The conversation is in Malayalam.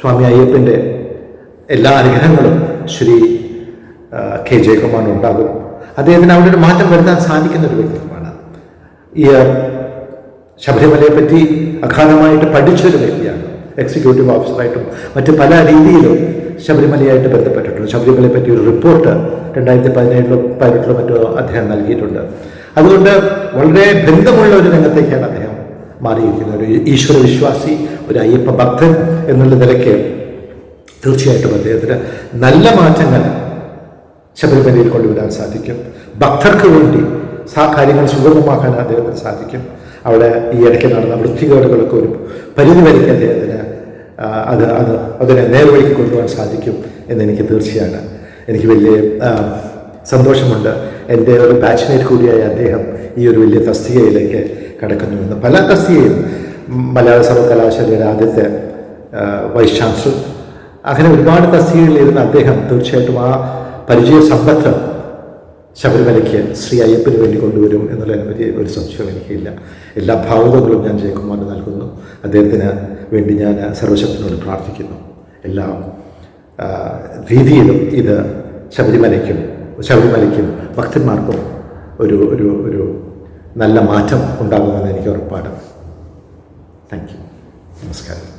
സ്വാമി അയ്യപ്പൻ്റെ എല്ലാ അനുഗ്രഹങ്ങളും ശ്രീ കെ ജയകുമാറിന് ഉണ്ടാകും. അദ്ദേഹത്തിന് അവിടെ ഒരു മാറ്റം വരുത്താൻ സാധിക്കുന്ന ഒരു വ്യക്തിത്വമാണ്. ഈ ശബരിമലയെപ്പറ്റി അഗാധമായിട്ട് പഠിച്ചൊരു വ്യക്തിയാണ്. എക്സിക്യൂട്ടീവ് ഓഫീസറായിട്ടും മറ്റ് പല രീതിയിലും ശബരിമലയായിട്ട് ബന്ധപ്പെട്ടിട്ടുണ്ട്. ശബരിമലയെ പറ്റി ഒരു റിപ്പോർട്ട് 2017-18 മറ്റോ അദ്ദേഹം നൽകിയിട്ടുണ്ട്. അതുകൊണ്ട് വളരെ ബന്ധമുള്ള ഒരു രംഗത്തേക്കാണ് അദ്ദേഹം മാറിയിരിക്കുന്നത്. ഒരു ഈശ്വര വിശ്വാസി, ഒരു അയ്യപ്പ ഭക്തൻ എന്നുള്ള നിലയ്ക്ക് തീർച്ചയായിട്ടും അദ്ദേഹത്തിന് നല്ല മാറ്റങ്ങൾ ശബരിമലയിൽ കൊണ്ടുവരാൻ സാധിക്കും. ഭക്തർക്ക് വേണ്ടി കാര്യങ്ങൾ സുഗമമാക്കാൻ അദ്ദേഹത്തിന് സാധിക്കും. അവിടെ ഈ ഇടയ്ക്ക് നടന്ന വൃത്തികേടുകളൊക്കെ ഒരു പരിധിവരെയ്ക്ക് അദ്ദേഹത്തിന് അതിനെ നേർവഴിക്ക് കൊണ്ടുപോകാൻ സാധിക്കും എന്നെനിക്ക് തീർച്ചയാണ്. എനിക്ക് വലിയ സന്തോഷമുണ്ട്. എൻ്റെ ഒരു ബാച്ച്മേറ്റ് കൂടിയായ അദ്ദേഹം ഈ ഒരു വലിയ തസ്തികയിലേക്ക് കടക്കുന്നുവെന്ന്. പല തസ്തികയും മലയാള സർവകലാശാലയുടെ ആദ്യത്തെ വൈസ് ചാൻസലർ, അങ്ങനെ ഒരുപാട് തസ്തികകളിലിരുന്ന അദ്ദേഹം തീർച്ചയായിട്ടും ആ പരിചയ സമ്പത്ത് ശബരിമലയ്ക്ക് ശ്രീ അയ്യപ്പന് വേണ്ടി കൊണ്ടുവരും എന്നുള്ളതിനെ പറ്റി ഒരു സംശയവും എനിക്കില്ല. എല്ലാ ഭാവുകങ്ങളും ഞാൻ ജയകുമാറിന് നൽകുന്നു. അദ്ദേഹത്തിന് വേണ്ടി ഞാൻ സർവശക്തനോട് പ്രാർത്ഥിക്കുന്നു. എല്ലാ രീതിയിലും ഇത് ശബരിമലയ്ക്കും ഭക്തന്മാർക്കും ഒരു നല്ല മാറ്റം ഉണ്ടാകുമെന്ന് എനിക്ക് ഉറപ്പാണ്. Thank you. നമസ്കാരം.